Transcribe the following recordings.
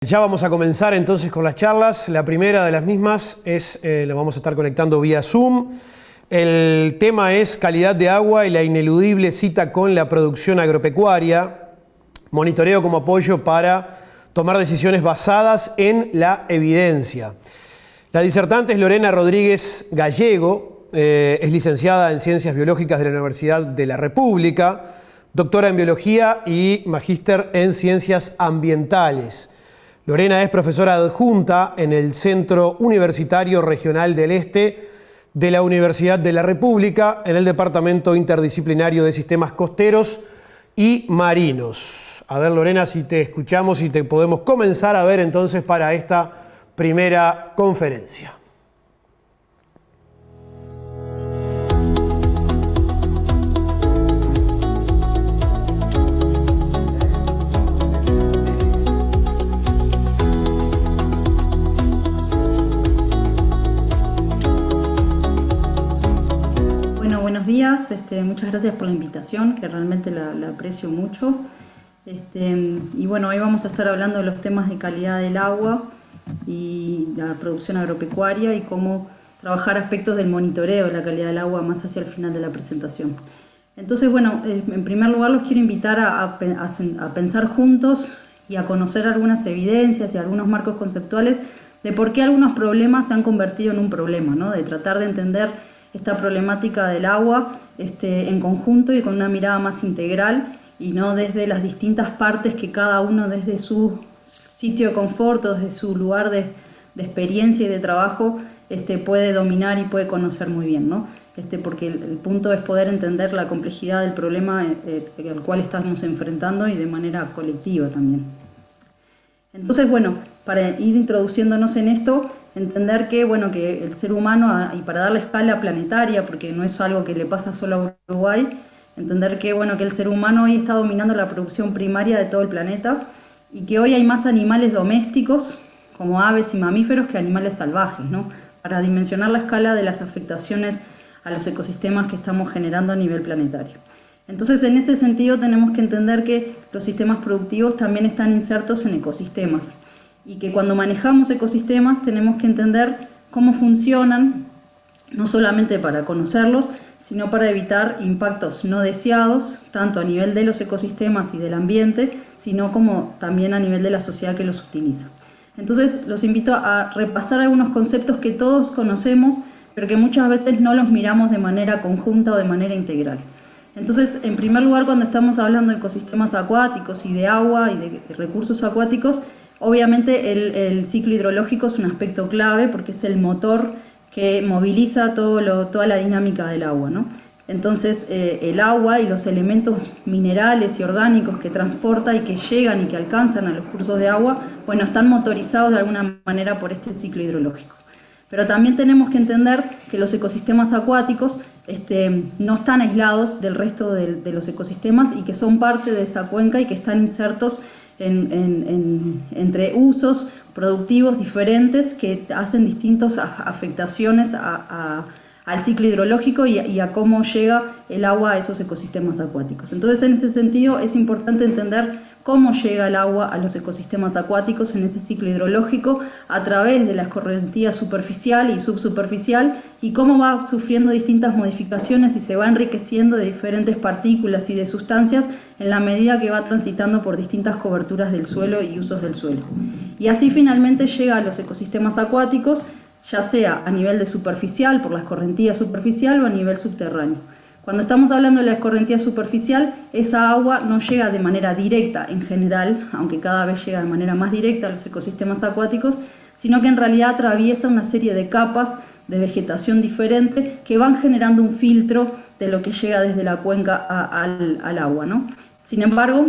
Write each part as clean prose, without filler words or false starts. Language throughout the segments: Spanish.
Ya vamos a comenzar entonces con las charlas. La primera de las mismas la vamos a estar conectando vía Zoom. El tema es calidad de agua y la ineludible cita con la producción agropecuaria. Monitoreo como apoyo para tomar decisiones basadas en la evidencia. La disertante es Lorena Rodríguez Gallego, es licenciada en Ciencias Biológicas de la Universidad de la República, doctora en Biología y magíster en Ciencias Ambientales. Lorena es profesora adjunta en el Centro Universitario Regional del Este de la Universidad de la República en el Departamento Interdisciplinario de Sistemas Costeros y Marinos. A ver, Lorena, si te escuchamos y te podemos comenzar a ver entonces para esta primera conferencia. Buenos días, muchas gracias por la invitación, que realmente la aprecio mucho. Y bueno, hoy vamos a estar hablando de los temas de calidad del agua y la producción agropecuaria y cómo trabajar aspectos del monitoreo de la calidad del agua más hacia el final de la presentación. Entonces, bueno, en primer lugar los quiero invitar a pensar juntos y a conocer algunas evidencias y algunos marcos conceptuales de por qué algunos problemas se han convertido en un problema, ¿no? De tratar de entender esta problemática del agua en conjunto y con una mirada más integral y no desde las distintas partes que cada uno desde su sitio de confort, desde su lugar de experiencia y de trabajo puede dominar y puede conocer muy bien, ¿no? Porque el punto es poder entender la complejidad del problema al cual estamos enfrentando y de manera colectiva también. Entonces, bueno, para ir introduciéndonos en esto, entender que el ser humano, y para darle escala planetaria, porque no es algo que le pasa solo a Uruguay, entender que el ser humano hoy está dominando la producción primaria de todo el planeta y que hoy hay más animales domésticos, como aves y mamíferos, que animales salvajes, ¿no? Para dimensionar la escala de las afectaciones a los ecosistemas que estamos generando a nivel planetario. Entonces, en ese sentido tenemos que entender que los sistemas productivos también están insertos en ecosistemas y que cuando manejamos ecosistemas tenemos que entender cómo funcionan, no solamente para conocerlos, sino para evitar impactos no deseados, tanto a nivel de los ecosistemas y del ambiente, sino como también a nivel de la sociedad que los utiliza. Entonces, los invito a repasar algunos conceptos que todos conocemos, pero que muchas veces no los miramos de manera conjunta o de manera integral. Entonces, en primer lugar, cuando estamos hablando de ecosistemas acuáticos y de agua y de recursos acuáticos, obviamente el ciclo hidrológico es un aspecto clave porque es el motor que moviliza toda la dinámica del agua, ¿no? Entonces, el agua y los elementos minerales y orgánicos que transporta y que llegan y que alcanzan a los cursos de agua, están motorizados de alguna manera por este ciclo hidrológico. Pero también tenemos que entender que los ecosistemas acuáticos no están aislados del resto de los ecosistemas y que son parte de esa cuenca y que están insertos entre usos productivos diferentes que hacen distintas afectaciones al ciclo hidrológico y a cómo llega el agua a esos ecosistemas acuáticos. Entonces, en ese sentido, es importante entender cómo llega el agua a los ecosistemas acuáticos en ese ciclo hidrológico a través de la escorrentía superficial y subsuperficial y cómo va sufriendo distintas modificaciones y se va enriqueciendo de diferentes partículas y de sustancias en la medida que va transitando por distintas coberturas del suelo y usos del suelo. Y así finalmente llega a los ecosistemas acuáticos, ya sea a nivel de superficial, por la escorrentía superficial o a nivel subterráneo. Cuando estamos hablando de la escorrentía superficial, esa agua no llega de manera directa en general, aunque cada vez llega de manera más directa a los ecosistemas acuáticos, sino que en realidad atraviesa una serie de capas de vegetación diferente que van generando un filtro de lo que llega desde la cuenca al agua, ¿no? Sin embargo,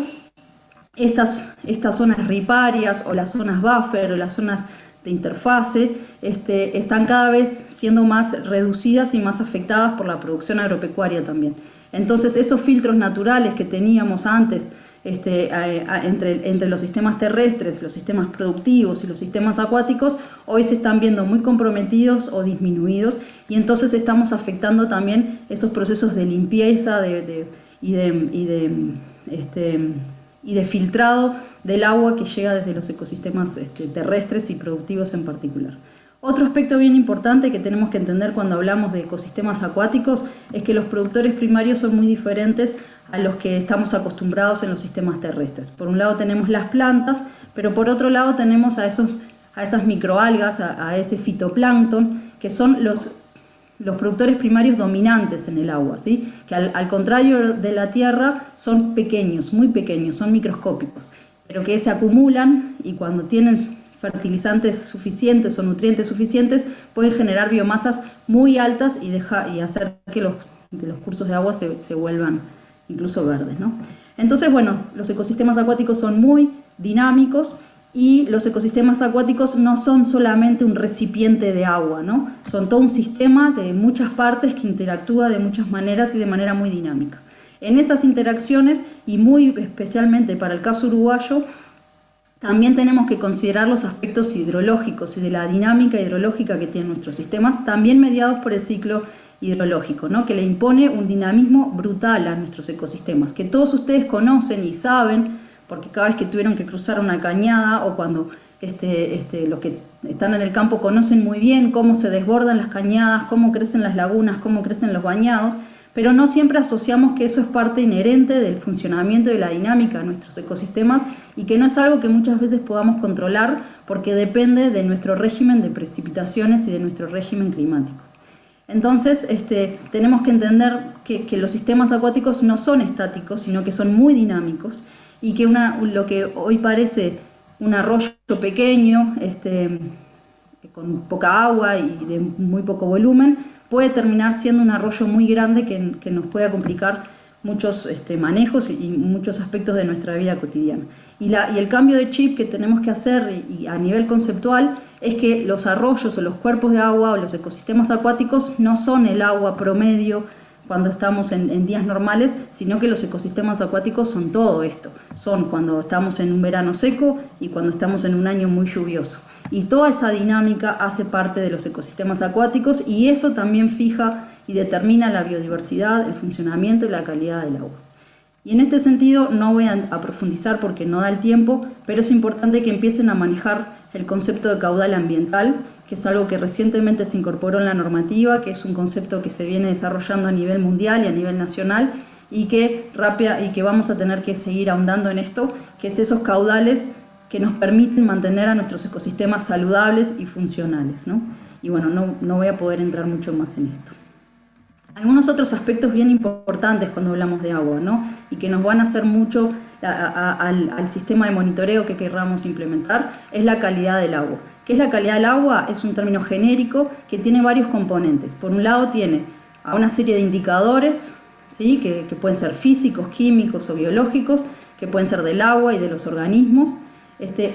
estas zonas riparias o las zonas buffer o las zonas de interfase están cada vez siendo más reducidas y más afectadas por la producción agropecuaria también. Entonces, esos filtros naturales que teníamos antes entre los sistemas terrestres, los sistemas productivos y los sistemas acuáticos, hoy se están viendo muy comprometidos o disminuidos y entonces estamos afectando también esos procesos de limpieza y de filtrado del agua que llega desde los ecosistemas terrestres y productivos en particular. Otro aspecto bien importante que tenemos que entender cuando hablamos de ecosistemas acuáticos es que los productores primarios son muy diferentes a los que estamos acostumbrados en los sistemas terrestres. Por un lado tenemos las plantas, pero por otro lado tenemos a esas microalgas, a ese fitoplancton, que son los productores primarios dominantes en el agua, ¿sí? Que al contrario de la tierra son pequeños, muy pequeños, son microscópicos, pero que se acumulan y cuando tienen fertilizantes suficientes o nutrientes suficientes pueden generar biomasas muy altas y hacer que los cursos de agua se vuelvan incluso verdes, ¿no? Entonces, bueno, los ecosistemas acuáticos son muy dinámicos y los ecosistemas acuáticos no son solamente un recipiente de agua, ¿no? Son todo un sistema de muchas partes que interactúa de muchas maneras y de manera muy dinámica. En esas interacciones, y muy especialmente para el caso uruguayo, también tenemos que considerar los aspectos hidrológicos y de la dinámica hidrológica que tienen nuestros sistemas, también mediados por el ciclo hidrológico, ¿no? Que le impone un dinamismo brutal a nuestros ecosistemas, que todos ustedes conocen y saben, porque cada vez que tuvieron que cruzar una cañada o cuando los que están en el campo conocen muy bien cómo se desbordan las cañadas, cómo crecen las lagunas, cómo crecen los bañados, pero no siempre asociamos que eso es parte inherente del funcionamiento y de la dinámica de nuestros ecosistemas y que no es algo que muchas veces podamos controlar porque depende de nuestro régimen de precipitaciones y de nuestro régimen climático. Entonces, tenemos que entender que los sistemas acuáticos no son estáticos, sino que son muy dinámicos y que lo que hoy parece un arroyo pequeño, con poca agua y de muy poco volumen, puede terminar siendo un arroyo muy grande que nos pueda complicar muchos manejos y muchos aspectos de nuestra vida cotidiana. Y el cambio de chip que tenemos que hacer y a nivel conceptual es que los arroyos o los cuerpos de agua o los ecosistemas acuáticos no son el agua promedio cuando estamos en días normales, sino que los ecosistemas acuáticos son todo esto. Son cuando estamos en un verano seco y cuando estamos en un año muy lluvioso. Y toda esa dinámica hace parte de los ecosistemas acuáticos y eso también fija y determina la biodiversidad, el funcionamiento y la calidad del agua. Y en este sentido no voy a profundizar porque no da el tiempo, pero es importante que empiecen a manejar el concepto de caudal ambiental, que es algo que recientemente se incorporó en la normativa, que es un concepto que se viene desarrollando a nivel mundial y a nivel nacional y que vamos a tener que seguir ahondando en esto, que es esos caudales que nos permiten mantener a nuestros ecosistemas saludables y funcionales, ¿no? Y bueno, no voy a poder entrar mucho más en esto. Algunos otros aspectos bien importantes cuando hablamos de agua, ¿no? Y que nos van a hacer mucho al sistema de monitoreo que querramos implementar, es la calidad del agua. ¿Qué es la calidad del agua? Es un término genérico que tiene varios componentes. Por un lado tiene a una serie de indicadores, ¿sí? que pueden ser físicos, químicos o biológicos, que pueden ser del agua y de los organismos,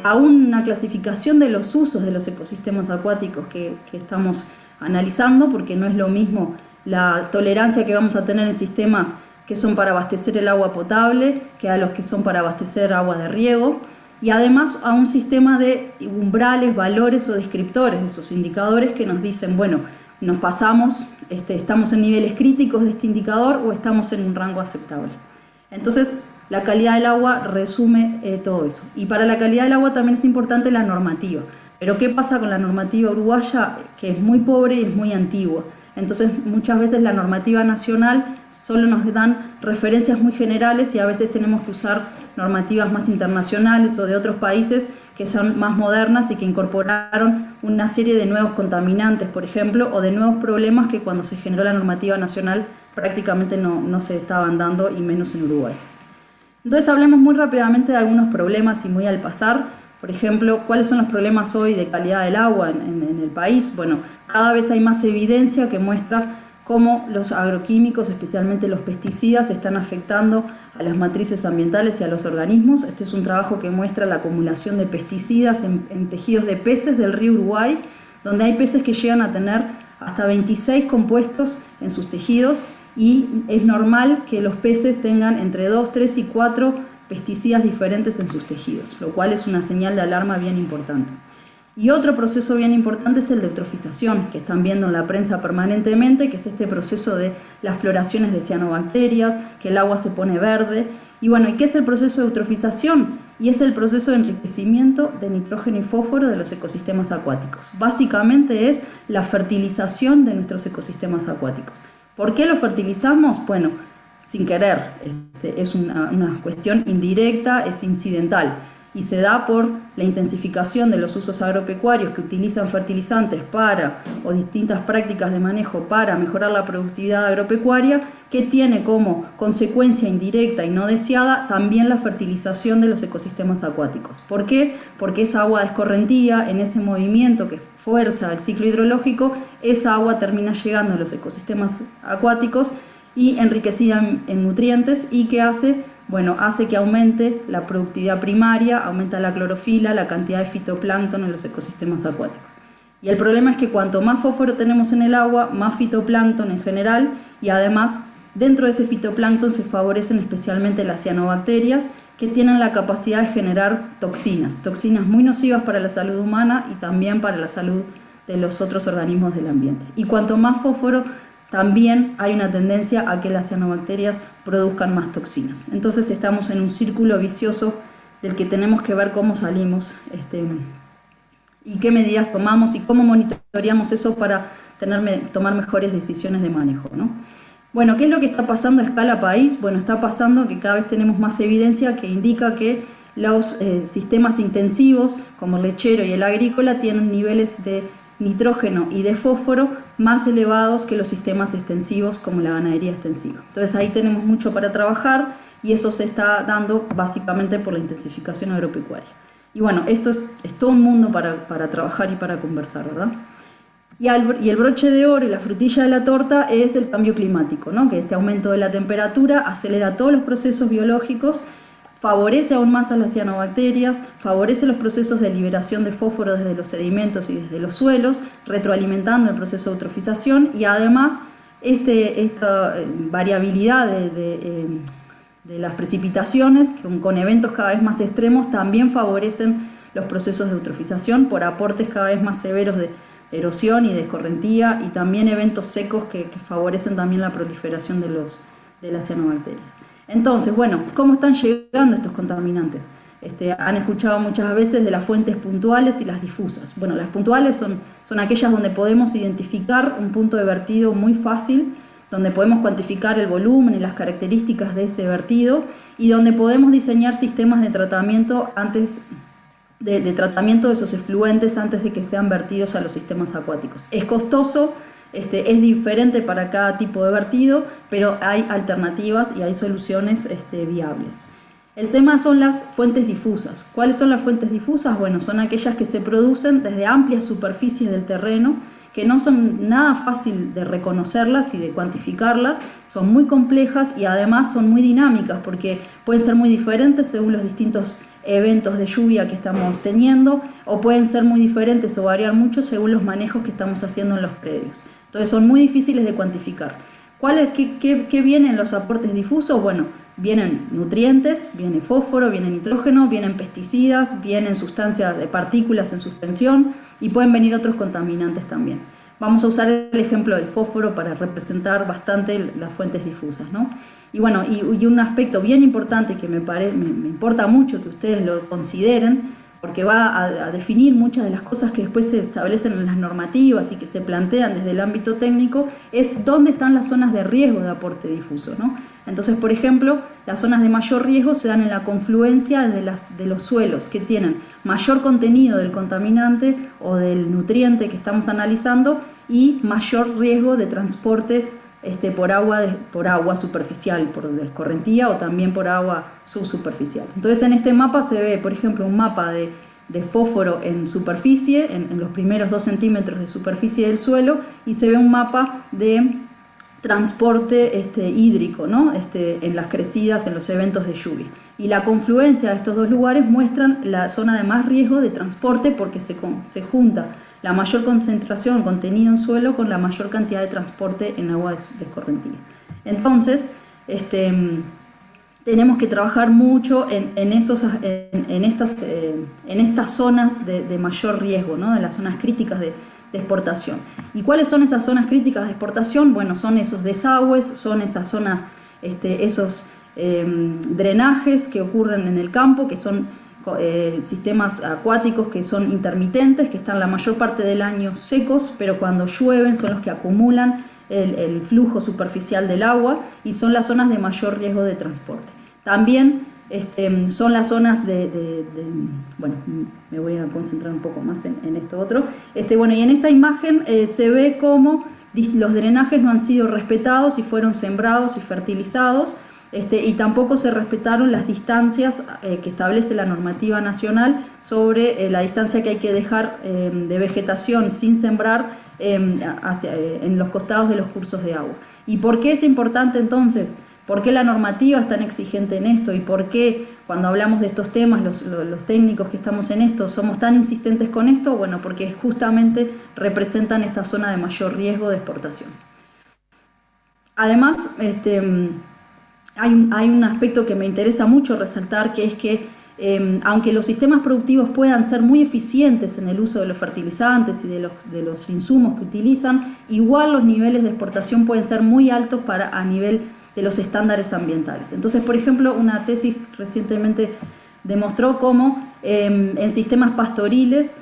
a una clasificación de los usos de los ecosistemas acuáticos que estamos analizando, porque no es lo mismo la tolerancia que vamos a tener en sistemas que son para abastecer el agua potable que a los que son para abastecer agua de riego, y además a un sistema de umbrales, valores o descriptores de esos indicadores que nos dicen, bueno, nos pasamos, estamos en niveles críticos de este indicador o estamos en un rango aceptable. Entonces, la calidad del agua resume todo eso. Y para la calidad del agua también es importante la normativa. Pero ¿qué pasa con la normativa uruguaya? Que es muy pobre y es muy antigua. Entonces, muchas veces la normativa nacional solo nos dan referencias muy generales y a veces tenemos que usar normativas más internacionales o de otros países que son más modernas y que incorporaron una serie de nuevos contaminantes, por ejemplo, o de nuevos problemas que cuando se generó la normativa nacional prácticamente no se estaban dando, y menos en Uruguay. Entonces hablemos muy rápidamente de algunos problemas y muy al pasar. Por ejemplo, ¿cuáles son los problemas hoy de calidad del agua en el país? Bueno, cada vez hay más evidencia que muestra cómo los agroquímicos, especialmente los pesticidas, están afectando a las matrices ambientales y a los organismos. Este es un trabajo que muestra la acumulación de pesticidas en tejidos de peces del río Uruguay, donde hay peces que llegan a tener hasta 26 compuestos en sus tejidos, y es normal que los peces tengan entre 2, 3 y 4 pesticidas diferentes en sus tejidos, lo cual es una señal de alarma bien importante. Y otro proceso bien importante es el de eutrofización, que están viendo en la prensa permanentemente, que es este proceso de las floraciones de cianobacterias, que el agua se pone verde. Y bueno, ¿y qué es el proceso de eutrofización? y es el proceso de enriquecimiento de nitrógeno y fósforo de los ecosistemas acuáticos. Básicamente es la fertilización de nuestros ecosistemas acuáticos. ¿Por qué lo fertilizamos? Bueno, sin querer, es una cuestión indirecta, es incidental, y se da por la intensificación de los usos agropecuarios que utilizan fertilizantes o distintas prácticas de manejo para mejorar la productividad agropecuaria, que tiene como consecuencia indirecta y no deseada también la fertilización de los ecosistemas acuáticos. ¿Por qué? Porque esa agua de escorrentía, en ese movimiento que fuerza el ciclo hidrológico, esa agua termina llegando a los ecosistemas acuáticos y enriquecida en nutrientes, y que hace que aumente la productividad primaria, aumenta la clorofila, la cantidad de fitoplancton en los ecosistemas acuáticos. Y el problema es que cuanto más fósforo tenemos en el agua, más fitoplancton en general, y además dentro de ese fitoplancton se favorecen especialmente las cianobacterias, que tienen la capacidad de generar toxinas muy nocivas para la salud humana y también para la salud de los otros organismos del ambiente. Y cuanto más fósforo, también hay una tendencia a que las cianobacterias produzcan más toxinas. Entonces estamos en un círculo vicioso del que tenemos que ver cómo salimos y qué medidas tomamos y cómo monitoreamos eso para tomar mejores decisiones de manejo, ¿no? Bueno, ¿qué es lo que está pasando a escala país? Bueno, está pasando que cada vez tenemos más evidencia que indica que los sistemas intensivos, como el lechero y el agrícola, tienen niveles de nitrógeno y de fósforo más elevados que los sistemas extensivos como la ganadería extensiva. Entonces ahí tenemos mucho para trabajar, y eso se está dando básicamente por la intensificación agropecuaria. Y bueno, esto es todo un mundo para trabajar y para conversar, ¿verdad? Y el broche de oro y la frutilla de la torta es el cambio climático, ¿no? Que este aumento de la temperatura acelera todos los procesos biológicos, favorece aún más a las cianobacterias, favorece los procesos de liberación de fósforo desde los sedimentos y desde los suelos, retroalimentando el proceso de eutrofización, y además esta variabilidad de las precipitaciones con eventos cada vez más extremos también favorecen los procesos de eutrofización por aportes cada vez más severos de erosión y de escorrentía, y también eventos secos que favorecen también la proliferación de las cianobacterias. Entonces, bueno, ¿cómo están llegando estos contaminantes? Han escuchado muchas veces de las fuentes puntuales y las difusas. Bueno, las puntuales son aquellas donde podemos identificar un punto de vertido muy fácil, donde podemos cuantificar el volumen y las características de ese vertido, y donde podemos diseñar sistemas de tratamiento de tratamiento de esos efluentes antes de que sean vertidos a los sistemas acuáticos. Es costoso, es diferente para cada tipo de vertido, pero hay alternativas y hay soluciones viables. El tema son las fuentes difusas. ¿Cuáles son las fuentes difusas? Bueno, son aquellas que se producen desde amplias superficies del terreno, que no son nada fácil de reconocerlas y de cuantificarlas, son muy complejas y además son muy dinámicas, porque pueden ser muy diferentes según los distintos eventos de lluvia que estamos teniendo, o pueden ser muy diferentes o variar mucho según los manejos que estamos haciendo en los predios. Entonces son muy difíciles de cuantificar. ¿Qué vienen los aportes difusos? Bueno, vienen nutrientes, viene fósforo, viene nitrógeno, vienen pesticidas, vienen sustancias de partículas en suspensión, y pueden venir otros contaminantes también. Vamos a usar el ejemplo del fósforo para representar bastante las fuentes difusas, ¿no? Y bueno, y un aspecto bien importante que me importa mucho que ustedes lo consideren, porque va a definir muchas de las cosas que después se establecen en las normativas y que se plantean desde el ámbito técnico, es dónde están las zonas de riesgo de aporte difuso, ¿no? Entonces, por ejemplo, las zonas de mayor riesgo se dan en la confluencia de los suelos que tienen mayor contenido del contaminante o del nutriente que estamos analizando, y mayor riesgo de transporte por agua superficial, por escorrentía, o también por agua subsuperficial. Entonces en este mapa se ve, por ejemplo, un mapa de fósforo en superficie, en los primeros 2 centímetros de superficie del suelo, y se ve un mapa de transporte hídrico, ¿no? En las crecidas, en los eventos de lluvia. Y la confluencia de estos dos lugares muestran la zona de más riesgo de transporte, porque se junta la mayor concentración, contenido en suelo, con la mayor cantidad de transporte en agua de escorrentía. Entonces, tenemos que trabajar mucho en estas zonas de mayor riesgo, ¿no? De las zonas críticas de exportación. ¿Y cuáles son esas zonas críticas de exportación? Bueno, son esos desagües, son esas zonas, esos drenajes que ocurren en el campo, que son sistemas acuáticos que son intermitentes, que están la mayor parte del año secos, pero cuando llueven son los que acumulan el flujo superficial del agua y son las zonas de mayor riesgo de transporte. También son las zonas bueno, me voy a concentrar un poco más en esto otro. Bueno, y en esta imagen se ve cómo los drenajes no han sido respetados y fueron sembrados y fertilizados, y tampoco se respetaron las distancias que establece la normativa nacional sobre la distancia que hay que dejar de vegetación sin sembrar en los costados de los cursos de agua. ¿Y por qué es importante entonces? ¿Por qué la normativa es tan exigente en esto? ¿Y por qué cuando hablamos de estos temas, los técnicos que estamos en esto, somos tan insistentes con esto? Bueno, porque justamente representan esta zona de mayor riesgo de exportación. Además, hay un aspecto que me interesa mucho resaltar, que es que aunque los sistemas productivos puedan ser muy eficientes en el uso de los fertilizantes y de los insumos que utilizan, igual los niveles de exportación pueden ser muy altos a nivel de los estándares ambientales. Entonces, por ejemplo, una tesis recientemente demostró cómo en sistemas pastoriles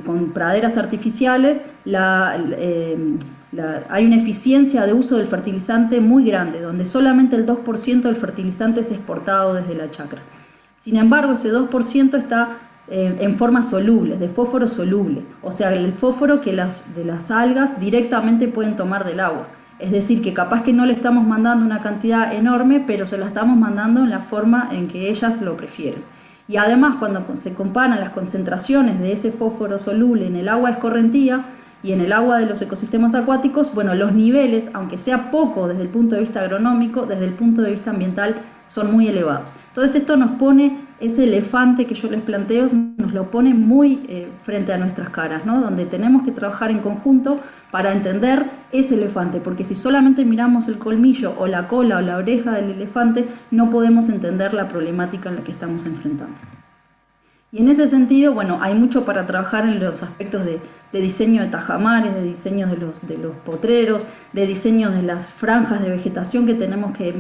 con praderas artificiales hay una eficiencia de uso del fertilizante muy grande, donde solamente el 2% del fertilizante es exportado desde la chacra. Sin embargo, ese 2% está en forma soluble, de fósforo soluble, o sea, el fósforo que de las algas directamente pueden tomar del agua. Es decir, que capaz que no le estamos mandando una cantidad enorme, pero se la estamos mandando en la forma en que ellas lo prefieren. Y además, cuando se comparan las concentraciones de ese fósforo soluble en el agua escorrentía y en el agua de los ecosistemas acuáticos, bueno, los niveles, aunque sea poco desde el punto de vista agronómico, desde el punto de vista ambiental, son muy elevados. Entonces esto nos pone, ese elefante que yo les planteo, nos lo pone muy frente a nuestras caras, ¿no? Donde tenemos que trabajar en conjunto para entender ese elefante, porque si solamente miramos el colmillo o la cola o la oreja del elefante, no podemos entender la problemática en la que estamos enfrentando. Y en ese sentido, bueno, hay mucho para trabajar en los aspectos de diseño de tajamares, de diseño de los potreros, de diseño de las franjas de vegetación que tenemos que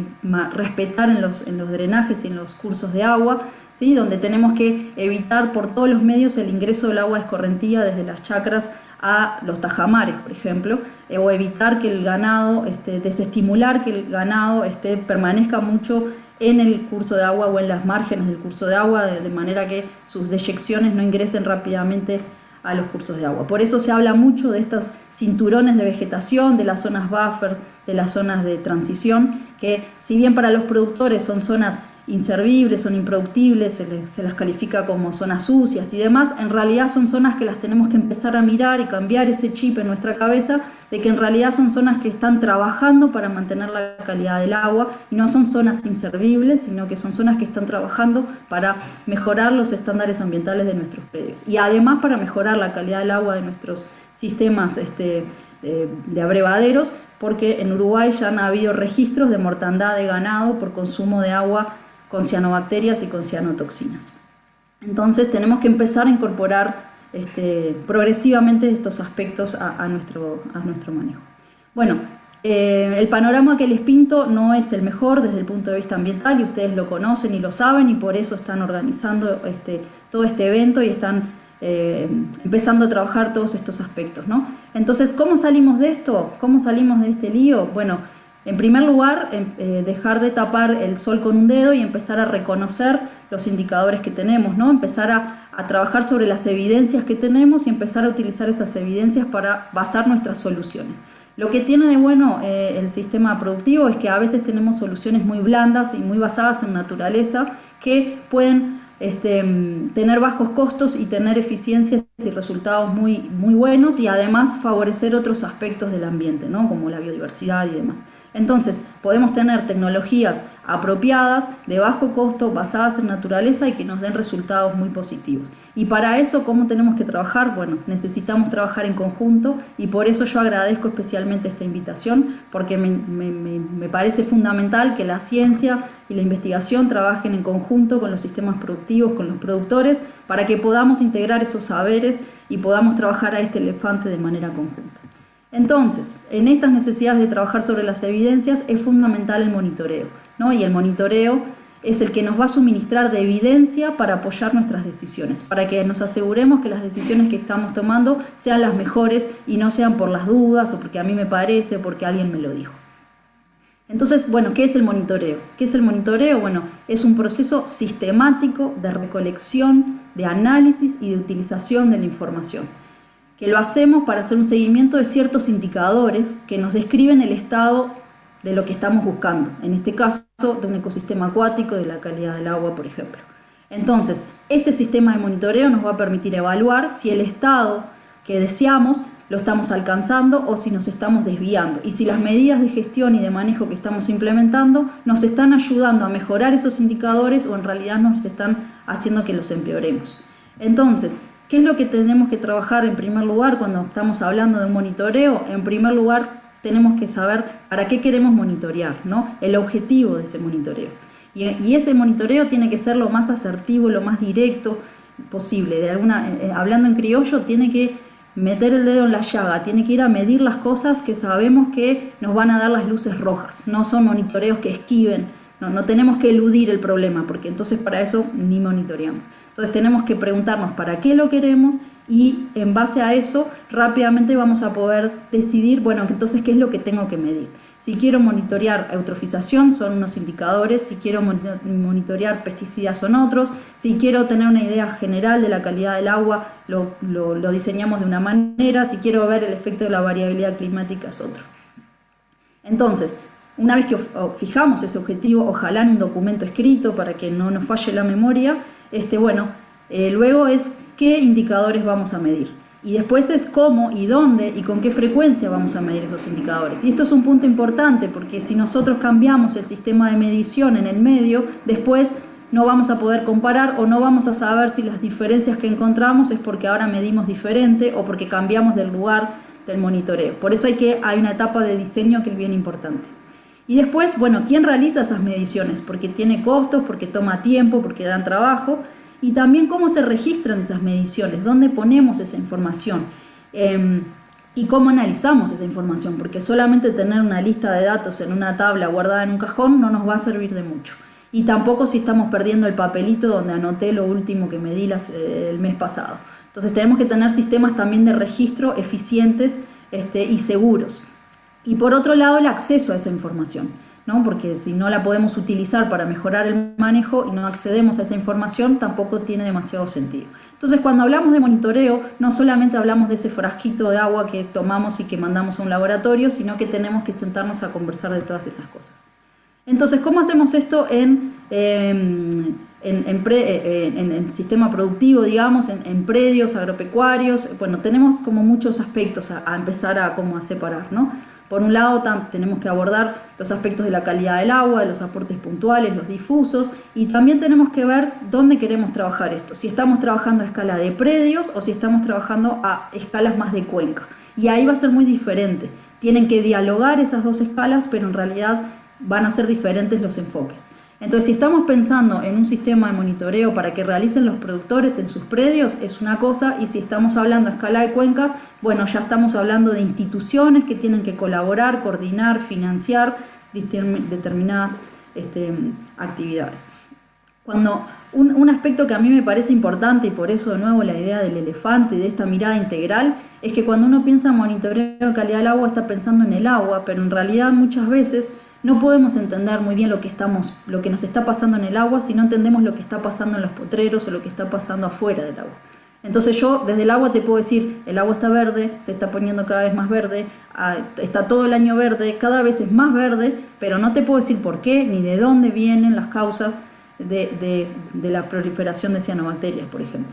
respetar en los drenajes y en los cursos de agua, ¿sí? Donde tenemos que evitar por todos los medios el ingreso del agua escorrentía desde las chacras a los tajamares, por ejemplo, o evitar que el ganado, desestimular que el ganado permanezca mucho en el curso de agua o en las márgenes del curso de agua, de manera que sus deyecciones no ingresen rápidamente a los cursos de agua. Por eso se habla mucho de estos cinturones de vegetación, de las zonas buffer, de las zonas de transición, que si bien para los productores son zonas inservibles, son improductibles, se las califica como zonas sucias y demás, en realidad son zonas que las tenemos que empezar a mirar y cambiar ese chip en nuestra cabeza de que en realidad son zonas que están trabajando para mantener la calidad del agua y no son zonas inservibles, sino que son zonas que están trabajando para mejorar los estándares ambientales de nuestros predios y además para mejorar la calidad del agua de nuestros sistemas de abrevaderos, porque en Uruguay ya han habido registros de mortandad de ganado por consumo de agua con cianobacterias y con cianotoxinas. Entonces tenemos que empezar a incorporar progresivamente estos aspectos a nuestro manejo. Bueno, el panorama que les pinto no es el mejor desde el punto de vista ambiental y ustedes lo conocen y lo saben y por eso están organizando todo este evento y están empezando a trabajar todos estos aspectos, ¿no? Entonces, ¿cómo salimos de esto? ¿Cómo salimos de este lío? Bueno, en primer lugar, dejar de tapar el sol con un dedo y empezar a reconocer los indicadores que tenemos, ¿no? Empezar a trabajar sobre las evidencias que tenemos y empezar a utilizar esas evidencias para basar nuestras soluciones. Lo que tiene de bueno el sistema productivo es que a veces tenemos soluciones muy blandas y muy basadas en naturaleza que pueden tener bajos costos y tener eficiencias y resultados muy, muy buenos y además favorecer otros aspectos del ambiente, ¿no? Como la biodiversidad y demás. Entonces, podemos tener tecnologías apropiadas, de bajo costo, basadas en naturaleza y que nos den resultados muy positivos. Y para eso, ¿cómo tenemos que trabajar? Bueno, necesitamos trabajar en conjunto y por eso yo agradezco especialmente esta invitación, porque me parece fundamental que la ciencia y la investigación trabajen en conjunto con los sistemas productivos, con los productores, para que podamos integrar esos saberes y podamos trabajar a este elefante de manera conjunta. Entonces, en estas necesidades de trabajar sobre las evidencias es fundamental el monitoreo, ¿no? Y el monitoreo es el que nos va a suministrar de evidencia para apoyar nuestras decisiones, para que nos aseguremos que las decisiones que estamos tomando sean las mejores y no sean por las dudas o porque a mí me parece o porque alguien me lo dijo. Entonces, bueno, ¿qué es el monitoreo? ¿Qué es el monitoreo? Bueno, es un proceso sistemático de recolección, de análisis y de utilización de la información, que lo hacemos para hacer un seguimiento de ciertos indicadores que nos describen el estado de lo que estamos buscando, en este caso de un ecosistema acuático, de la calidad del agua, por ejemplo. Entonces, este sistema de monitoreo nos va a permitir evaluar si el estado que deseamos lo estamos alcanzando o si nos estamos desviando, y si las medidas de gestión y de manejo que estamos implementando nos están ayudando a mejorar esos indicadores o en realidad nos están haciendo que los empeoremos. Entonces, ¿qué es lo que tenemos que trabajar en primer lugar cuando estamos hablando de un monitoreo? En primer lugar, tenemos que saber para qué queremos monitorear, ¿no? El objetivo de ese monitoreo. Y ese monitoreo tiene que ser lo más asertivo, lo más directo posible. Hablando en criollo, tiene que meter el dedo en la llaga, tiene que ir a medir las cosas que sabemos que nos van a dar las luces rojas. No son monitoreos que esquiven, no tenemos que eludir el problema, porque entonces para eso ni monitoreamos. Entonces tenemos que preguntarnos para qué lo queremos y en base a eso rápidamente vamos a poder decidir, bueno, entonces qué es lo que tengo que medir. Si quiero monitorear eutrofización, son unos indicadores. Si quiero monitorear pesticidas, son otros. Si quiero tener una idea general de la calidad del agua, lo diseñamos de una manera. Si quiero ver el efecto de la variabilidad climática, es otro. Entonces, una vez que fijamos ese objetivo, ojalá en un documento escrito para que no nos falle la memoria, luego es qué indicadores vamos a medir. Y después es cómo y dónde y con qué frecuencia vamos a medir esos indicadores. Y esto es un punto importante porque si nosotros cambiamos el sistema de medición en el medio, después no vamos a poder comparar o no vamos a saber si las diferencias que encontramos es porque ahora medimos diferente o porque cambiamos del lugar del monitoreo. Por eso hay una etapa de diseño que es bien importante. Y después, bueno, ¿quién realiza esas mediciones? Porque tiene costos, porque toma tiempo, porque dan trabajo. Y también cómo se registran esas mediciones, dónde ponemos esa información y cómo analizamos esa información, porque solamente tener una lista de datos en una tabla guardada en un cajón no nos va a servir de mucho. Y tampoco si estamos perdiendo el papelito donde anoté lo último que medí el mes pasado. Entonces tenemos que tener sistemas también de registro eficientes y seguros. Y por otro lado, el acceso a esa información, ¿no? Porque si no la podemos utilizar para mejorar el manejo y no accedemos a esa información, tampoco tiene demasiado sentido. Entonces, cuando hablamos de monitoreo, no solamente hablamos de ese frasquito de agua que tomamos y que mandamos a un laboratorio, sino que tenemos que sentarnos a conversar de todas esas cosas. Entonces, ¿cómo hacemos esto en el sistema productivo, digamos, en predios agropecuarios? Bueno, tenemos como muchos aspectos a empezar a separar, ¿no? Por un lado, tenemos que abordar los aspectos de la calidad del agua, de los aportes puntuales, los difusos, y también tenemos que ver dónde queremos trabajar esto. Si estamos trabajando a escala de predios o si estamos trabajando a escalas más de cuenca. Y ahí va a ser muy diferente. Tienen que dialogar esas dos escalas, pero en realidad van a ser diferentes los enfoques. Entonces, si estamos pensando en un sistema de monitoreo para que realicen los productores en sus predios, es una cosa, y si estamos hablando a escala de cuencas, bueno, ya estamos hablando de instituciones que tienen que colaborar, coordinar, financiar determinadas actividades. Cuando un aspecto que a mí me parece importante, y por eso de nuevo la idea del elefante y de esta mirada integral, es que cuando uno piensa en monitoreo de calidad del agua está pensando en el agua, pero en realidad muchas veces no podemos entender muy bien lo que nos está pasando en el agua si no entendemos lo que está pasando en los potreros o lo que está pasando afuera del agua. Entonces yo desde el agua te puedo decir, el agua está verde, se está poniendo cada vez más verde, está todo el año verde, cada vez es más verde, pero no te puedo decir por qué ni de dónde vienen las causas de la proliferación de cianobacterias, por ejemplo.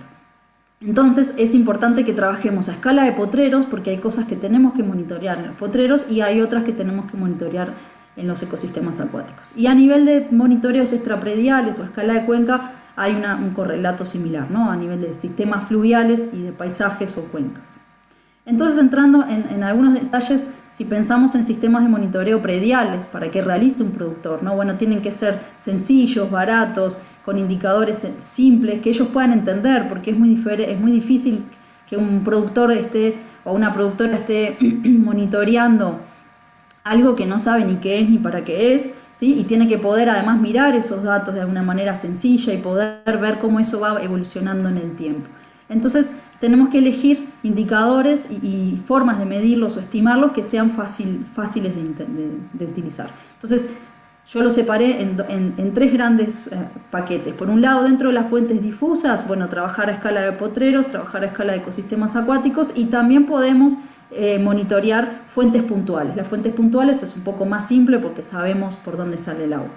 Entonces es importante que trabajemos a escala de potreros porque hay cosas que tenemos que monitorear en los potreros y hay otras que tenemos que monitorear en los ecosistemas acuáticos. Y a nivel de monitoreos extraprediales o a escala de cuenca hay un correlato similar, ¿no? A nivel de sistemas fluviales y de paisajes o cuencas. Entonces, entrando en algunos detalles, si pensamos en sistemas de monitoreo prediales para que realice un productor, ¿no? Bueno, tienen que ser sencillos, baratos, con indicadores simples, que ellos puedan entender, porque es muy difícil que un productor o una productora esté monitoreando algo que no sabe ni qué es ni para qué es, ¿sí? Y tiene que poder además mirar esos datos de alguna manera sencilla y poder ver cómo eso va evolucionando en el tiempo. Entonces tenemos que elegir indicadores y formas de medirlos o estimarlos que sean fáciles de utilizar. Entonces yo lo separé en tres grandes paquetes. Por un lado, dentro de las fuentes difusas, bueno, trabajar a escala de potreros, trabajar a escala de ecosistemas acuáticos, y también podemos monitorear fuentes puntuales. Las fuentes puntuales es un poco más simple porque sabemos por dónde sale el agua.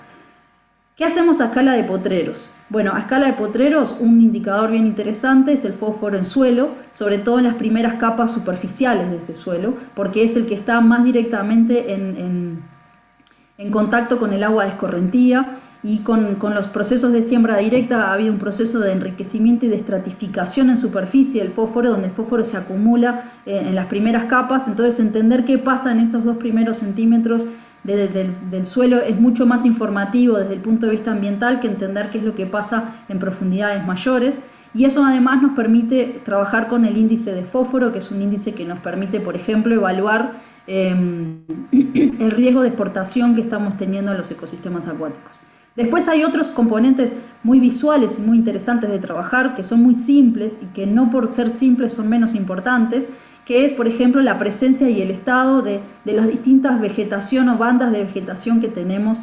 ¿Qué hacemos a escala de potreros? Bueno, a escala de potreros un indicador bien interesante es el fósforo en suelo, sobre todo en las primeras capas superficiales de ese suelo, porque es el que está más directamente en contacto con el agua de escorrentía, y con los procesos de siembra directa ha habido un proceso de enriquecimiento y de estratificación en superficie del fósforo, donde el fósforo se acumula en las primeras capas. Entonces entender qué pasa en esos 2 primeros centímetros del suelo es mucho más informativo desde el punto de vista ambiental que entender qué es lo que pasa en profundidades mayores. Y eso además nos permite trabajar con el índice de fósforo, que es un índice que nos permite, por ejemplo, evaluar el riesgo de exportación que estamos teniendo en los ecosistemas acuáticos. Después hay otros componentes muy visuales y muy interesantes de trabajar, que son muy simples y que no por ser simples son menos importantes, que es, por ejemplo, la presencia y el estado de las distintas vegetación o bandas de vegetación que tenemos,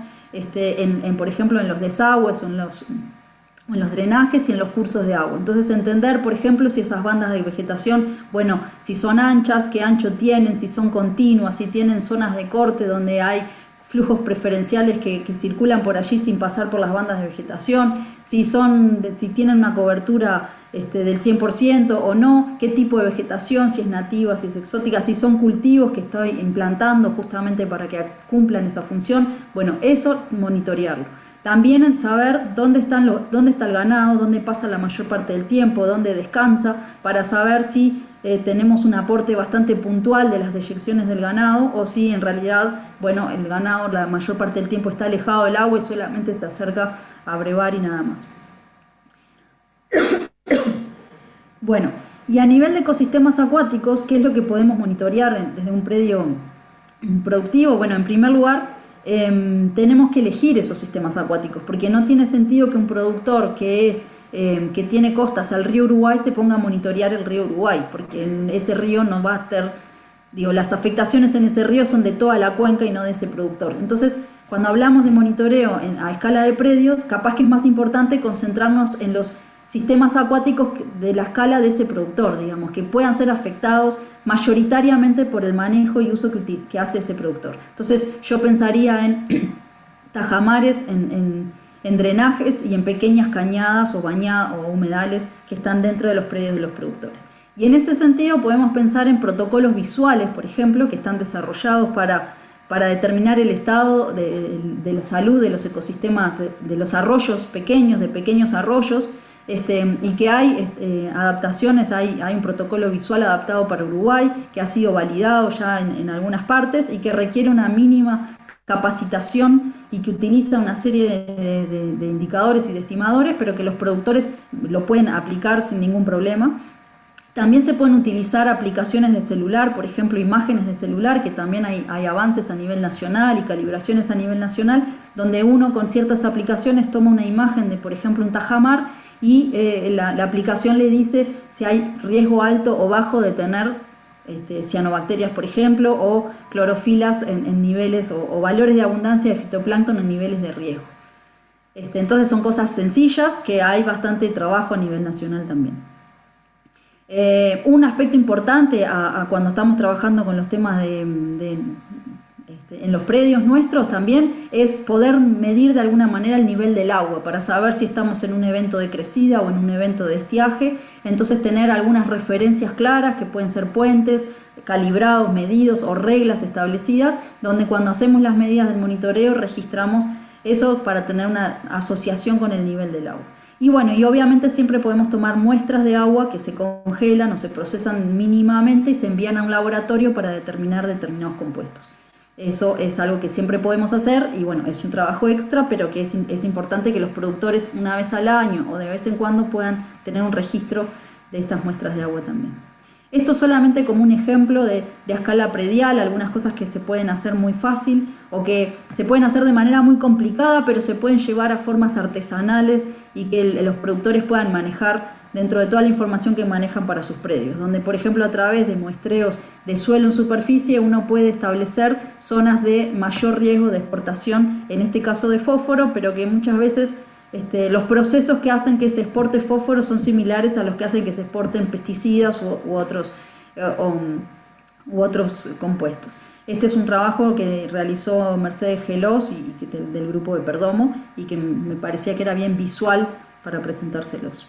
por ejemplo, en los desagües o en los drenajes y en los cursos de agua. Entonces entender, por ejemplo, si esas bandas de vegetación, bueno, si son anchas, qué ancho tienen, si son continuas, si tienen zonas de corte donde hay flujos preferenciales que circulan por allí sin pasar por las bandas de vegetación, si tienen una cobertura del 100% o no, qué tipo de vegetación, si es nativa, si es exótica, si son cultivos que estoy implantando justamente para que cumplan esa función. Bueno, eso monitorearlo. También en saber dónde está el ganado, dónde pasa la mayor parte del tiempo, dónde descansa, para saber si tenemos un aporte bastante puntual de las deyecciones del ganado o si en realidad, bueno, el ganado la mayor parte del tiempo está alejado del agua y solamente se acerca a brevar y nada más. Bueno, y a nivel de ecosistemas acuáticos, ¿qué es lo que podemos monitorear desde un predio productivo? Bueno, en primer lugar, tenemos que elegir esos sistemas acuáticos, porque no tiene sentido que un productor que tiene costas al río Uruguay se ponga a monitorear el río Uruguay, porque en ese río no va a estar, las afectaciones en ese río son de toda la cuenca y no de ese productor. Entonces, cuando hablamos de monitoreo a escala de predios, capaz que es más importante concentrarnos en los sistemas acuáticos de la escala de ese productor, digamos, que puedan ser afectados mayoritariamente por el manejo y uso que hace ese productor. Entonces yo pensaría en tajamares, en drenajes y en pequeñas cañadas o humedales que están dentro de los predios de los productores. Y en ese sentido podemos pensar en protocolos visuales, por ejemplo, que están desarrollados para determinar el estado de la salud de los ecosistemas, de los arroyos pequeños, de pequeños arroyos, y que hay adaptaciones, hay un protocolo visual adaptado para Uruguay que ha sido validado ya en algunas partes y que requiere una mínima capacitación y que utiliza una serie de indicadores y de estimadores, pero que los productores lo pueden aplicar sin ningún problema. También se pueden utilizar aplicaciones de celular, por ejemplo, imágenes de celular, que también hay avances a nivel nacional y calibraciones a nivel nacional, donde uno con ciertas aplicaciones toma una imagen de, por ejemplo, un tajamar y la aplicación le dice si hay riesgo alto o bajo de tener cianobacterias, por ejemplo, o clorofilas en niveles o valores de abundancia de fitoplancton en niveles de riesgo. Entonces son cosas sencillas que hay bastante trabajo a nivel nacional también. Un aspecto importante cuando estamos trabajando con los temas en los predios nuestros también es poder medir de alguna manera el nivel del agua para saber si estamos en un evento de crecida o en un evento de estiaje. Entonces tener algunas referencias claras que pueden ser puentes calibrados, medidos o reglas establecidas, donde cuando hacemos las medidas del monitoreo registramos eso para tener una asociación con el nivel del agua. Y bueno, y obviamente siempre podemos tomar muestras de agua que se congelan o se procesan mínimamente y se envían a un laboratorio para determinar determinados compuestos. Eso es algo que siempre podemos hacer y bueno, es un trabajo extra, pero que es importante que los productores una vez al año o de vez en cuando puedan tener un registro de estas muestras de agua también. Esto solamente como un ejemplo de a escala predial, algunas cosas que se pueden hacer muy fácil o que se pueden hacer de manera muy complicada, pero se pueden llevar a formas artesanales y que los productores puedan manejar dentro de toda la información que manejan para sus predios, donde por ejemplo a través de muestreos de suelo en superficie uno puede establecer zonas de mayor riesgo de exportación, en este caso de fósforo, pero que muchas veces los procesos que hacen que se exporte fósforo son similares a los que hacen que se exporten pesticidas u otros compuestos. Este es un trabajo que realizó Mercedes Gelós del grupo de Perdomo y que me parecía que era bien visual para presentárselos.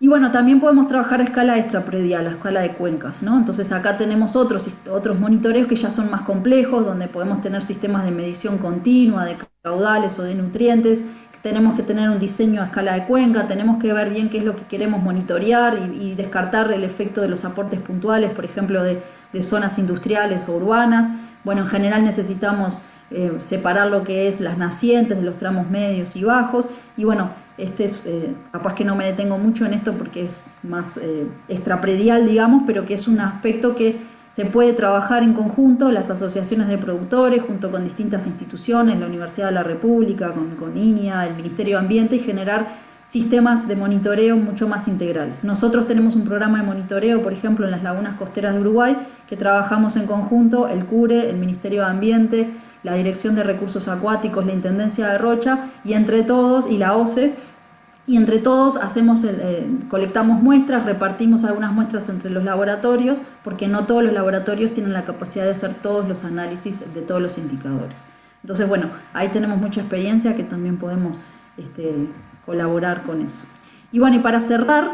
Y bueno, también podemos trabajar a escala extrapredial, a escala de cuencas, ¿no? Entonces acá tenemos otros monitoreos que ya son más complejos, donde podemos tener sistemas de medición continua de caudales o de nutrientes. Tenemos que tener un diseño a escala de cuenca, tenemos que ver bien qué es lo que queremos monitorear y descartar el efecto de los aportes puntuales, por ejemplo, de zonas industriales o urbanas. Bueno, en general necesitamos separar lo que es las nacientes de los tramos medios y bajos. Y bueno, capaz que no me detengo mucho en esto porque es más extrapredial, digamos, pero que es un aspecto que se puede trabajar en conjunto, las asociaciones de productores, junto con distintas instituciones, la Universidad de la República, con INIA, el Ministerio de Ambiente, y generar sistemas de monitoreo mucho más integrales. Nosotros tenemos un programa de monitoreo, por ejemplo, en las lagunas costeras de Uruguay, que trabajamos en conjunto, el CURE, el Ministerio de Ambiente, la Dirección de Recursos Acuáticos, la Intendencia de Rocha, y entre todos, y la OCE, y entre todos colectamos muestras, repartimos algunas muestras entre los laboratorios, porque no todos los laboratorios tienen la capacidad de hacer todos los análisis de todos los indicadores. Entonces, bueno, ahí tenemos mucha experiencia que también podemos colaborar con eso. Y bueno, y para cerrar,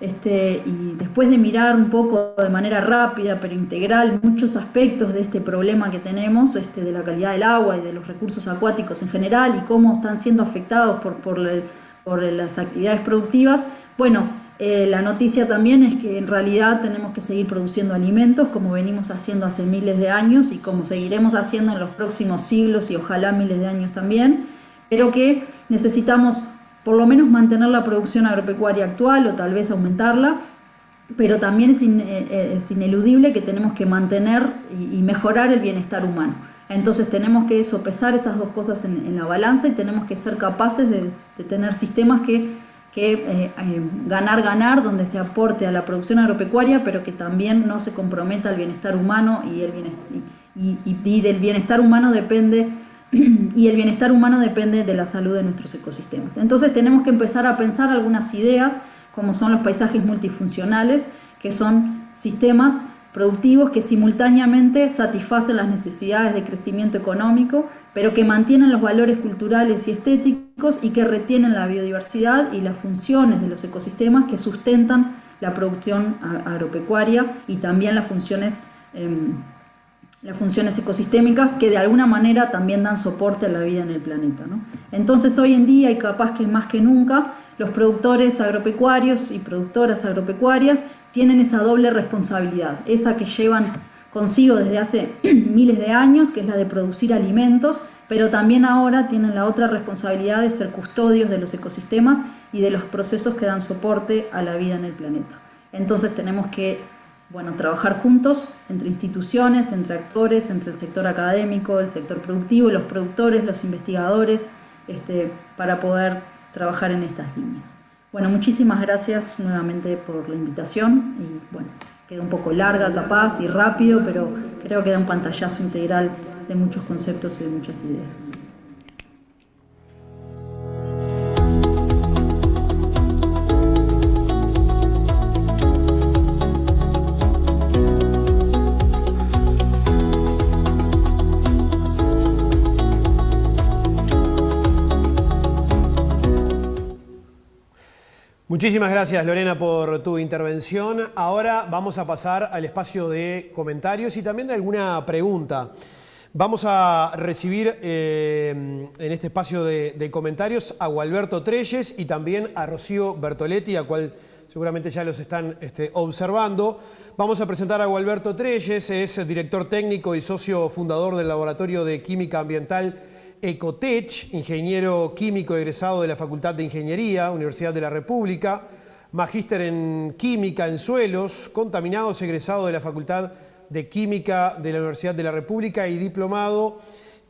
y después de mirar un poco de manera rápida pero integral muchos aspectos de este problema que tenemos, de la calidad del agua y de los recursos acuáticos en general y cómo están siendo afectados por las actividades productivas, bueno, la noticia también es que en realidad tenemos que seguir produciendo alimentos como venimos haciendo hace miles de años y como seguiremos haciendo en los próximos siglos y ojalá miles de años también, pero que necesitamos por lo menos mantener la producción agropecuaria actual o tal vez aumentarla, pero también es ineludible que tenemos que mantener y mejorar el bienestar humano. Entonces tenemos que sopesar esas dos cosas en la balanza y tenemos que ser capaces de tener sistemas que ganar, donde se aporte a la producción agropecuaria, pero que también no se comprometa el bienestar humano y del bienestar humano depende de la salud de nuestros ecosistemas. Entonces tenemos que empezar a pensar algunas ideas, como son los paisajes multifuncionales, que son sistemas productivos que simultáneamente satisfacen las necesidades de crecimiento económico, pero que mantienen los valores culturales y estéticos y que retienen la biodiversidad y las funciones de los ecosistemas que sustentan la producción agropecuaria y también las funciones ecosistémicas que de alguna manera también dan soporte a la vida en el planeta, ¿no? Entonces hoy en día y capaz que más que nunca los productores agropecuarios y productoras agropecuarias tienen esa doble responsabilidad, esa que llevan consigo desde hace miles de años, que es la de producir alimentos, pero también ahora tienen la otra responsabilidad de ser custodios de los ecosistemas y de los procesos que dan soporte a la vida en el planeta. Entonces tenemos que trabajar juntos entre instituciones, entre actores, entre el sector académico, el sector productivo, los productores, los investigadores, para poder trabajar en estas líneas. Bueno, muchísimas gracias nuevamente por la invitación y queda un poco larga capaz y rápido, pero creo que da un pantallazo integral de muchos conceptos y de muchas ideas. Muchísimas gracias, Lorena, por tu intervención. Ahora vamos a pasar al espacio de comentarios y también de alguna pregunta. Vamos a recibir en este espacio de comentarios a Gualberto Trelles y también a Rocío Bertoletti, a cual seguramente ya los están observando. Vamos a presentar a Gualberto Trelles, es director técnico y socio fundador del Laboratorio de Química Ambiental Ecotech, ingeniero químico egresado de la Facultad de Ingeniería, Universidad de la República. magíster en Química en Suelos, contaminados, egresado de la Facultad de Química de la Universidad de la República y diplomado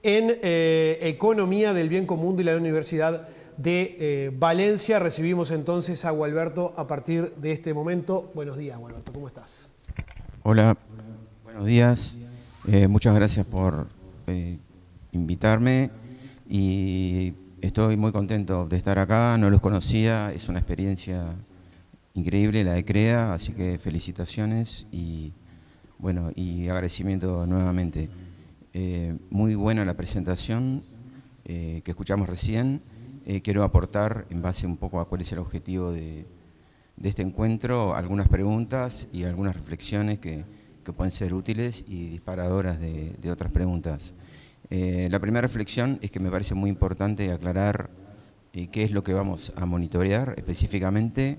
en Economía del Bien Común de la Universidad de Valencia. Recibimos entonces a Gualberto a partir de este momento. Buenos días, Gualberto, ¿cómo estás? Hola, buenos días. Muchas gracias por invitarme y estoy muy contento de estar acá. No los conocía, es una experiencia increíble la de CREA, así que felicitaciones y bueno, y agradecimiento nuevamente. Muy buena la presentación que escuchamos recién. Quiero aportar, en base un poco a cuál es el objetivo de este encuentro, algunas preguntas y algunas reflexiones que pueden ser útiles y disparadoras de otras preguntas. La primera reflexión es que me parece muy importante aclarar qué es lo que vamos a monitorear específicamente.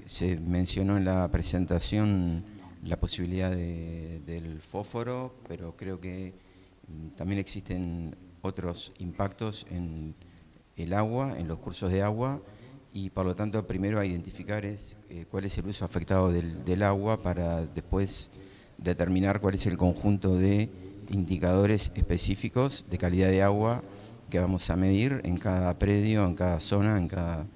Se mencionó en la presentación la posibilidad del fósforo, pero creo que también existen otros impactos en el agua, en los cursos de agua, y por lo tanto primero a identificar cuál es el uso afectado del agua para después determinar cuál es el conjunto de indicadores específicos de calidad de agua que vamos a medir en cada predio, en cada zona, en cada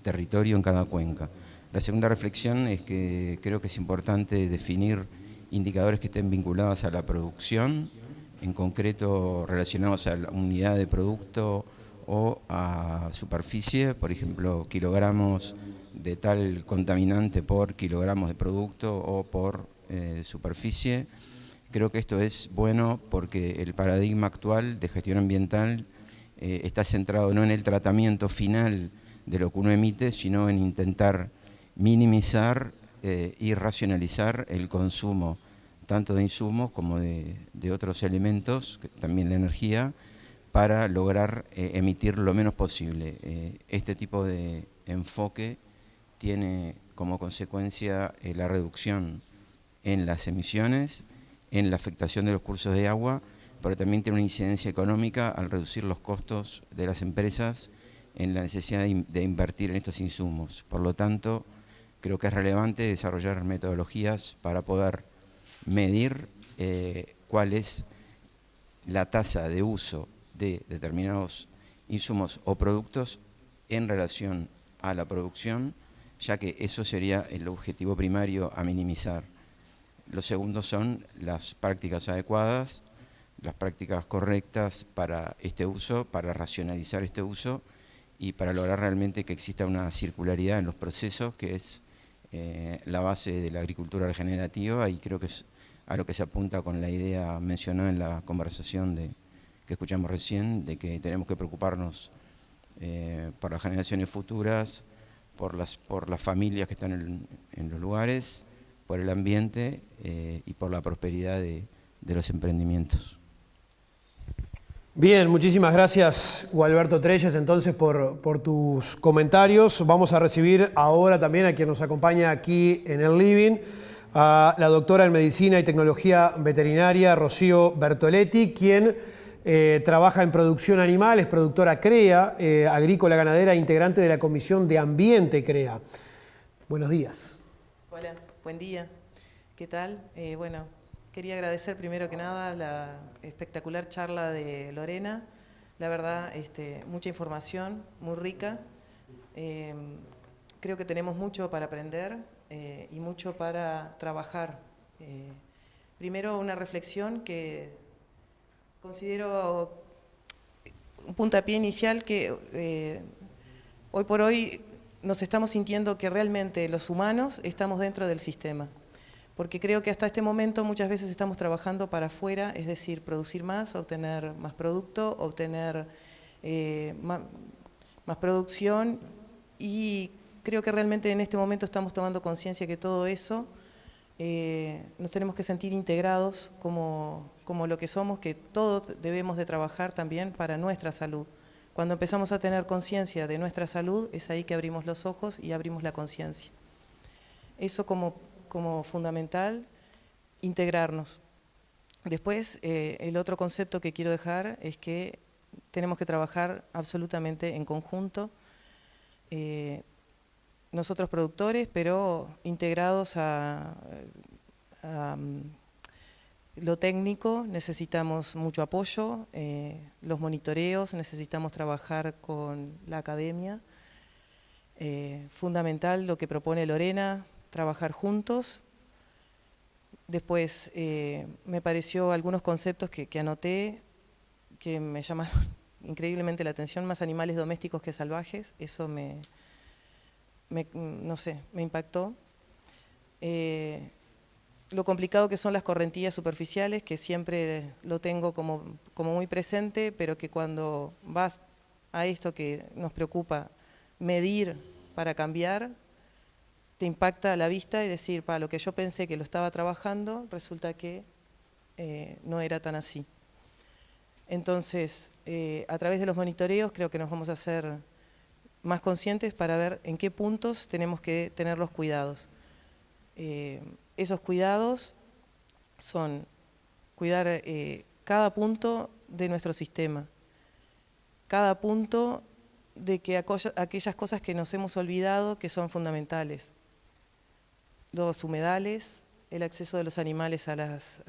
territorio, en cada cuenca. La segunda reflexión es que creo que es importante definir indicadores que estén vinculados a la producción, en concreto relacionados a la unidad de producto o a superficie, por ejemplo, kilogramos de tal contaminante por kilogramos de producto o por superficie. Creo que esto es bueno porque el paradigma actual de gestión ambiental está centrado no en el tratamiento final de lo que uno emite, sino en intentar minimizar y racionalizar el consumo tanto de insumos como de otros elementos, también la energía, para lograr emitir lo menos posible. Este tipo de enfoque tiene como consecuencia la reducción en las emisiones, en la afectación de los cursos de agua, pero también tiene una incidencia económica al reducir los costos de las empresas en la necesidad de invertir en estos insumos. Por lo tanto, creo que es relevante desarrollar metodologías para poder medir cuál es la tasa de uso de determinados insumos o productos en relación a la producción, ya que eso sería el objetivo primario a minimizar. Los segundos son las prácticas adecuadas, las prácticas correctas para este uso, para racionalizar este uso y para lograr realmente que exista una circularidad en los procesos, que es la base de la agricultura regenerativa, y creo que es a lo que se apunta con la idea mencionada en la conversación que escuchamos recién, de que tenemos que preocuparnos por las generaciones futuras, por las familias que están en los lugares, por el ambiente y por la prosperidad de los emprendimientos. Bien, muchísimas gracias, Gualberto Trelles, entonces por tus comentarios. Vamos a recibir ahora también a quien nos acompaña aquí en el living, a la doctora en Medicina y Tecnología Veterinaria, Rocío Bertoletti, quien trabaja en producción animal, es productora CREA, agrícola ganadera, integrante de la Comisión de Ambiente CREA. Buenos días. Hola, buen día. ¿Qué tal? Bueno, quería agradecer primero que nada la espectacular charla de Lorena. La verdad, mucha información, muy rica. Creo que tenemos mucho para aprender y mucho para trabajar. Primero, una reflexión que considero un puntapié inicial, que hoy por hoy nos estamos sintiendo que realmente los humanos estamos dentro del sistema. Porque creo que hasta este momento muchas veces estamos trabajando para afuera, es decir, producir más, obtener más producto, obtener más producción, y creo que realmente en este momento estamos tomando conciencia que todo eso nos tenemos que sentir integrados como lo que somos, que todos debemos de trabajar también para nuestra salud. Cuando empezamos a tener conciencia de nuestra salud, es ahí que abrimos los ojos y abrimos la conciencia. Eso como fundamental, integrarnos. Después, el otro concepto que quiero dejar es que tenemos que trabajar absolutamente en conjunto. nosotros productores, pero integrados a lo técnico, necesitamos mucho apoyo, los monitoreos, necesitamos trabajar con la academia. Fundamental lo que propone Lorena, trabajar juntos. Después me pareció algunos conceptos que anoté que me llamaron increíblemente la atención, más animales domésticos que salvajes, eso no sé, me impactó. Lo complicado que son las correntillas superficiales, que siempre lo tengo como muy presente, pero que cuando vas a esto que nos preocupa, medir para cambiar, te impacta la vista y decir, para lo que yo pensé que lo estaba trabajando, resulta que no era tan así. Entonces, a través de los monitoreos creo que nos vamos a hacer más conscientes para ver en qué puntos tenemos que tener los cuidados. Esos cuidados son cuidar cada punto de nuestro sistema, cada punto de que aquellas cosas que nos hemos olvidado que son fundamentales. Los humedales, el acceso de los animales a las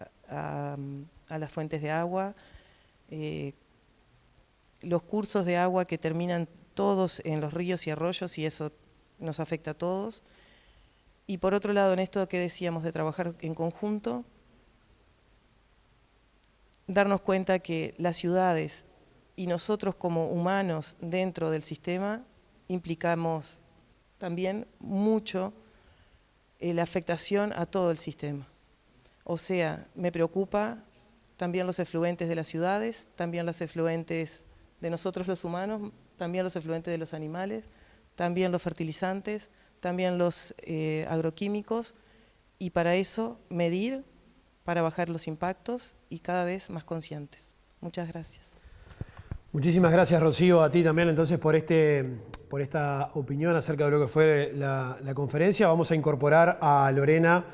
fuentes de agua, los cursos de agua que terminan todos en los ríos y arroyos y eso nos afecta a todos. Y por otro lado, en esto que decíamos de trabajar en conjunto, darnos cuenta que las ciudades y nosotros como humanos dentro del sistema implicamos también mucho la afectación a todo el sistema. O sea, me preocupa también los efluentes de las ciudades, también los efluentes de nosotros los humanos, también los efluentes de los animales, también los fertilizantes, también los agroquímicos, y para eso medir, para bajar los impactos y cada vez más conscientes. Muchas gracias. Muchísimas gracias, Rocío, a ti también entonces por esta opinión acerca de lo que fue la conferencia. Vamos a incorporar a Lorena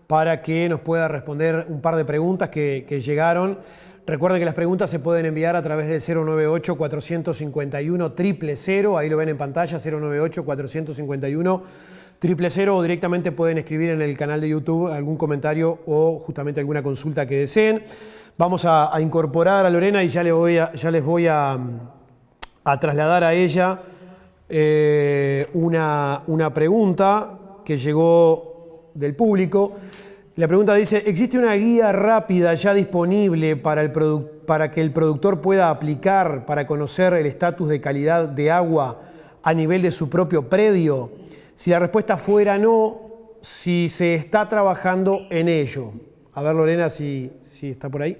para que nos pueda responder un par de preguntas que llegaron. Recuerden que las preguntas se pueden enviar a través del 098-451-000, ahí lo ven en pantalla, 098-451-000, o directamente pueden escribir en el canal de YouTube algún comentario o justamente alguna consulta que deseen. Vamos a incorporar a Lorena y ya les voy a trasladar a ella una pregunta que llegó del público. La pregunta dice, ¿existe una guía rápida ya disponible para que el productor pueda aplicar para conocer el estatus de calidad de agua a nivel de su propio predio? Si la respuesta fuera no, si se está trabajando en ello. A ver, Lorena, si está por ahí.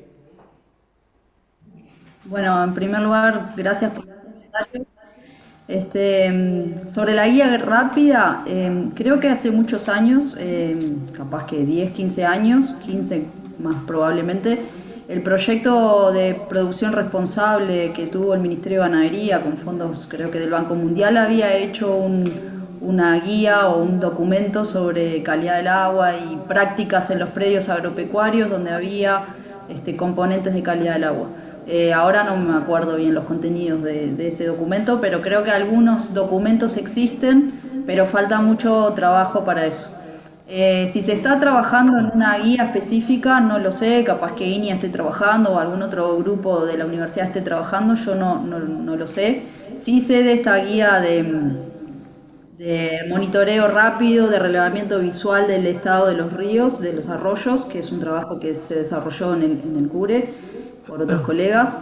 Bueno, en primer lugar, gracias por el comentario. Sobre la guía rápida, creo que hace muchos años, capaz que 10, 15 años, 15 más probablemente, el proyecto de producción responsable que tuvo el Ministerio de Ganadería con fondos creo que del Banco Mundial había hecho una guía o un documento sobre calidad del agua y prácticas en los predios agropecuarios donde había componentes de calidad del agua. Ahora no me acuerdo bien los contenidos de ese documento, pero creo que algunos documentos existen, pero falta mucho trabajo para eso. Si se está trabajando en una guía específica, no lo sé, capaz que INIA esté trabajando o algún otro grupo de la universidad esté trabajando, yo no lo sé. Sí sé de esta guía de monitoreo rápido, de relevamiento visual del estado de los ríos, de los arroyos, que es un trabajo que se desarrolló en el CURE por otros colegas,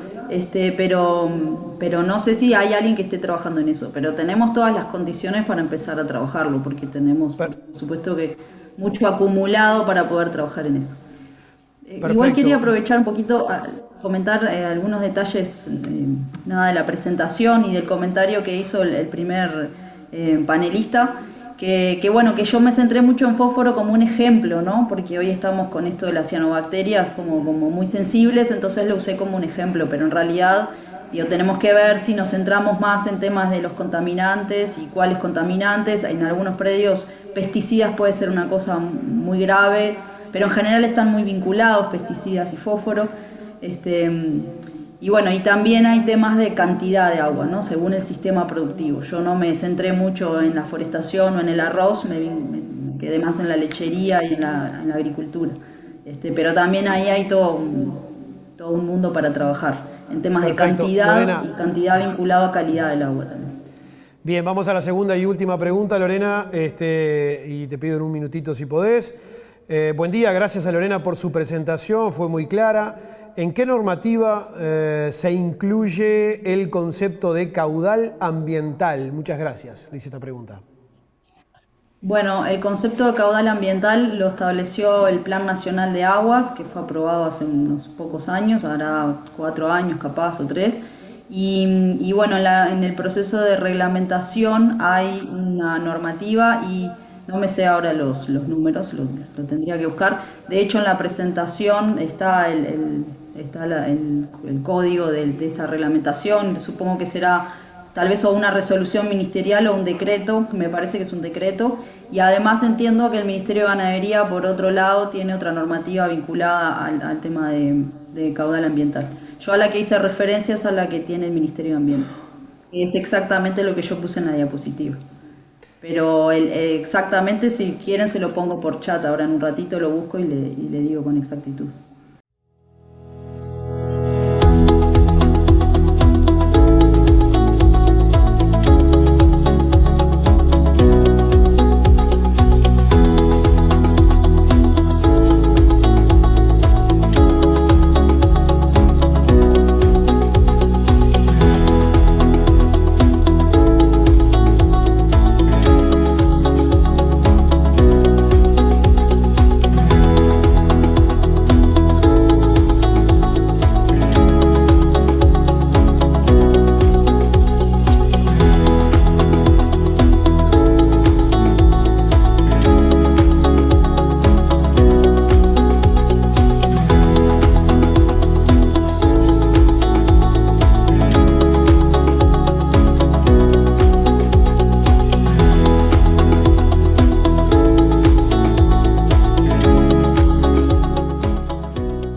pero no sé si hay alguien que esté trabajando en eso, pero tenemos todas las condiciones para empezar a trabajarlo, porque tenemos, por supuesto, que mucho acumulado para poder trabajar en eso. Igual quería aprovechar un poquito a comentar algunos detalles de la presentación y del comentario que hizo el primer panelista, que bueno, que yo me centré mucho en fósforo como un ejemplo, ¿no? Porque hoy estamos con esto de las cianobacterias como muy sensibles, entonces lo usé como un ejemplo, pero en realidad tenemos que ver si nos centramos más en temas de los contaminantes y cuáles contaminantes. En algunos predios pesticidas puede ser una cosa muy grave, pero en general están muy vinculados pesticidas y fósforo. Y Y bueno, y también hay temas de cantidad de agua, ¿no? Según el sistema productivo. Yo no me centré mucho en la forestación o en el arroz, me quedé más en la lechería y en la agricultura. Pero también ahí hay todo un mundo para trabajar, en temas Perfecto. de cantidad Lorena. y cantidad vinculado a calidad del agua también. Bien, vamos a la segunda y última pregunta, Lorena, y te pido en un minutito si podés. Buen día, gracias a Lorena por su presentación, fue muy clara. ¿En qué normativa se incluye el concepto de caudal ambiental? Muchas gracias, dice esta pregunta. Bueno, el concepto de caudal ambiental lo estableció el Plan Nacional de Aguas, que fue aprobado hace unos pocos años, ahora 4 años capaz o 3. Y bueno, en el proceso de reglamentación hay una normativa y no me sé ahora los números, lo tendría que buscar. De hecho, en la presentación está el código de esa reglamentación. Supongo que será tal vez o una resolución ministerial o un decreto, me parece que es un decreto. Y además entiendo que el Ministerio de Ganadería, por otro lado, tiene otra normativa vinculada al tema de caudal ambiental. Yo a la que hice referencia es a la que tiene el Ministerio de Ambiente. Es exactamente lo que yo puse en la diapositiva. Pero exactamente, si quieren, se lo pongo por chat. Ahora en un ratito lo busco y le digo con exactitud.